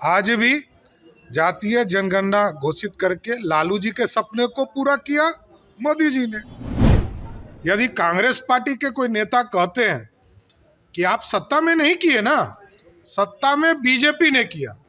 आज भी जातीय जनगणना घोषित करके लालू जी के सपने को पूरा किया मोदी जी ने। यदि कांग्रेस पार्टी के कोई नेता कहते हैं कि आप सत्ता में नहीं किए ना, सत्ता में बीजेपी ने किया।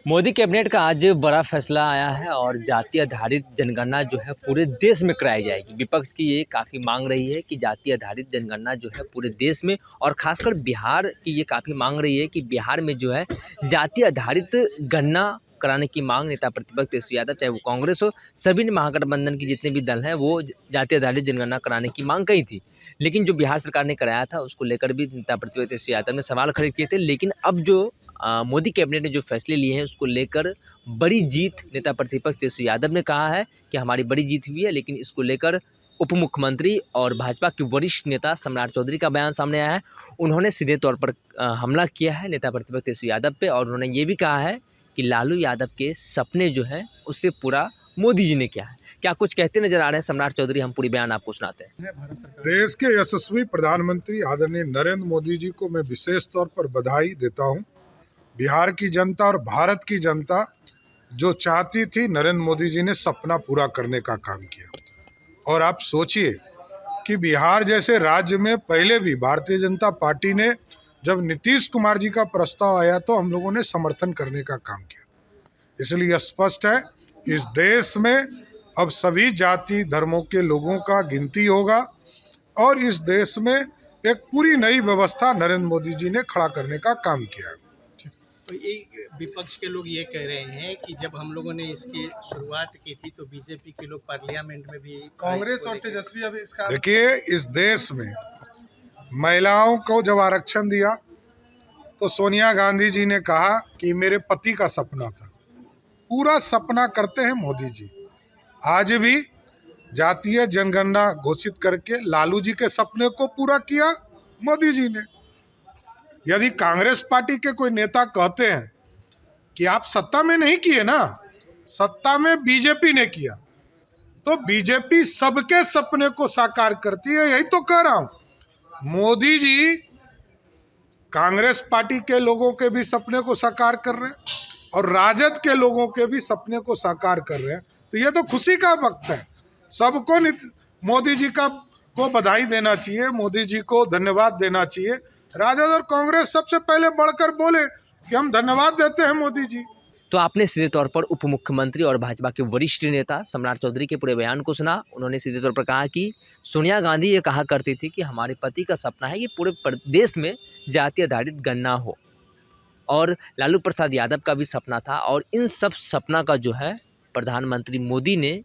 मोदी कैबिनेट का आज बड़ा फैसला आया है और जाति आधारित जनगणना जो है पूरे देश में कराई जाएगी। विपक्ष की ये काफ़ी मांग रही है कि जाति आधारित जनगणना जो है पूरे देश में, और खासकर बिहार की ये काफ़ी मांग रही है कि बिहार में जो है जाति आधारित गणना कराने की मांग नेता प्रतिपक्ष तेजस्वी यादव, चाहे वो कांग्रेस हो, सभी ने महागठबंधन के जितने भी दल हैं वो जाति आधारित जनगणना कराने की मांग कही थी। लेकिन जो बिहार सरकार ने कराया था उसको लेकर भी नेता प्रतिपक्ष तेजस्वी यादव ने सवाल खड़े किए थे। लेकिन अब जो मोदी कैबिनेट ने जो फैसले लिए हैं उसको लेकर बड़ी जीत नेता प्रतिपक्ष तेजस्वी यादव ने कहा है कि हमारी बड़ी जीत हुई है। लेकिन इसको लेकर उप मुख्यमंत्री और भाजपा के वरिष्ठ नेता सम्राट चौधरी का बयान सामने आया है। उन्होंने सीधे तौर पर हमला किया है नेता प्रतिपक्ष तेजस्वी यादव पे, और उन्होंने ये भी कहा है कि लालू यादव के सपने जो हैं उससे पूरा मोदी जी ने किया है। क्या कुछ कहते नजर आ रहे हैं सम्राट चौधरी, हम पूरी बयान आपको सुनाते हैं। देश के यशस्वी प्रधानमंत्री आदरणीय नरेंद्र मोदी जी को मैं विशेष तौर पर बधाई देता हूं। बिहार की जनता और भारत की जनता जो चाहती थी, नरेंद्र मोदी जी ने सपना पूरा करने का काम किया। और आप सोचिए कि बिहार जैसे राज्य में पहले भी भारतीय जनता पार्टी ने, जब नीतीश कुमार जी का प्रस्ताव आया तो हम लोगों ने समर्थन करने का काम किया। इसलिए स्पष्ट है कि इस देश में अब सभी जाति धर्मों के लोगों का गिनती होगा और इस देश में एक पूरी नई व्यवस्था नरेंद्र मोदी जी ने खड़ा करने का काम किया है। तो ये विपक्ष के लोग ये कह रहे हैं कि जब हम लोगों ने इसकी शुरुआत की थी तो बीजेपी के लोग पार्लियामेंट में भी, कांग्रेस और तेजस्वी अभी इसका, देखिए इस देश में महिलाओं को जब आरक्षण दिया तो सोनिया गांधी जी ने कहा कि मेरे पति का सपना था। पूरा सपना करते हैं मोदी जी। आज भी जातीय जनगणना घोषित करके लालू जी के सपने को पूरा किया मोदी जी ने। यदि कांग्रेस पार्टी के कोई नेता कहते हैं कि आप सत्ता में नहीं किए ना, सत्ता में बीजेपी ने किया, तो बीजेपी सबके सपने को साकार करती है। यही तो कह रहा हूं, मोदी जी कांग्रेस पार्टी के लोगों के भी सपने को साकार कर रहे हैं और राजद के लोगों के भी सपने को साकार कर रहे हैं। तो ये तो खुशी का वक्त है। सबको मोदी जी को बधाई देना चाहिए, मोदी जी को धन्यवाद देना चाहिए। राजद और कांग्रेस सबसे पहले बढ़कर बोले कि हम धन्यवाद देते हैं मोदी जी। तो आपने सीधे तौर पर उप मुख्यमंत्री और भाजपा के वरिष्ठ नेता सम्राट चौधरी के पूरे बयान को सुना। उन्होंने सीधे तौर पर कहा कि सोनिया गांधी ये कहा करती थी कि हमारे पति का सपना है कि पूरे प्रदेश में जाति आधारित गणना हो, और लालू प्रसाद यादव का भी सपना था। और इन सब सपना का जो है प्रधानमंत्री मोदी ने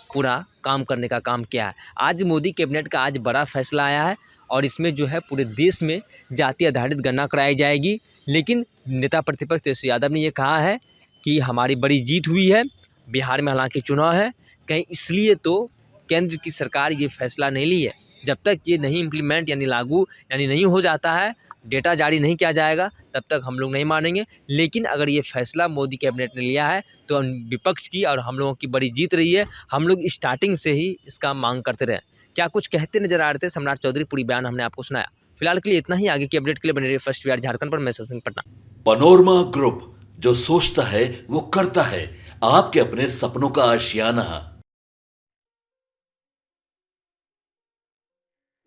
पूरा काम करने का काम किया है। आज मोदी कैबिनेट का आज बड़ा फैसला आया है और इसमें जो है पूरे देश में जाति आधारित गणना कराई जाएगी। लेकिन नेता प्रतिपक्ष तेजस्वी यादव ने ये कहा है कि हमारी बड़ी जीत हुई है। बिहार में हालांकि चुनाव है, कहीं इसलिए तो केंद्र की सरकार ये फैसला नहीं ली है। जब तक ये नहीं इम्प्लीमेंट यानी लागू यानी नहीं हो जाता है, डेटा जारी नहीं किया जाएगा, तब तक हम लोग नहीं मानेंगे। लेकिन अगर ये फैसला मोदी कैबिनेट ने लिया है तो विपक्ष की और हम लोगों की बड़ी जीत रही है। हम लोग स्टार्टिंग से ही इसका मांग करते रहे। क्या कुछ कहते नजर आ रहे थे सम्राट चौधरी, पूरी बयान हमने आपको सुनाया। फिलहाल के लिए इतना ही। आगे की अपडेट के लिए बने रहिए फर्स्ट बिहार झारखंड पर। मैं सचिन पटना। पनोरमा ग्रुप, जो सोचता है वो करता है। आपके अपने सपनों का आशियाना।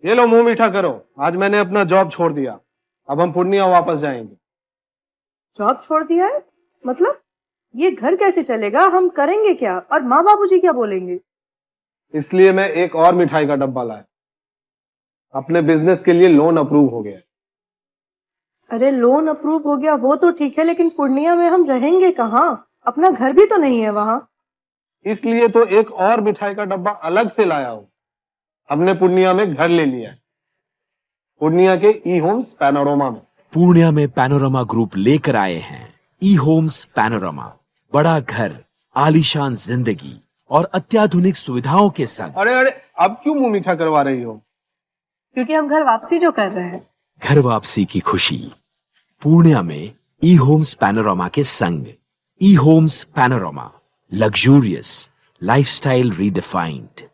ये लो मुंह मीठा करो, आज मैंने अपना जॉब छोड़ दिया। अब हम पूर्णिया वापस जाएंगे। जॉब छोड़ दिया है? मतलब ये घर कैसे चलेगा? हम करेंगे क्या? और माँ बाबूजी क्या बोलेंगे? इसलिए मैं एक और मिठाई का डब्बा लाया। अपने बिजनेस के लिए लोन अप्रूव हो गया। अरे लोन अप्रूव हो गया वो तो ठीक है, लेकिन पूर्णिया में हम रहेंगे कहाँ? अपना घर भी तो नहीं है वहां। इसलिए तो एक और मिठाई का डब्बा अलग से लाया हूं। हमने पूर्णिया में घर ले लिया है, पूर्णिया के ई होम्स पैनोरमा में। पूर्णिया में पैनोरमा ग्रुप लेकर आए हैं ई होम्स पैनोरमा। बड़ा घर, आलीशान जिंदगी और अत्याधुनिक सुविधाओं के संग। अरे अरे, अब क्यों मुंह मीठा करवा रही हो? क्योंकि हम घर वापसी जो कर रहे हैं। घर वापसी की खुशी पूर्णिया में ई होम्स पैनोरमा के संग। ई homes panorama, luxurious lifestyle redefined.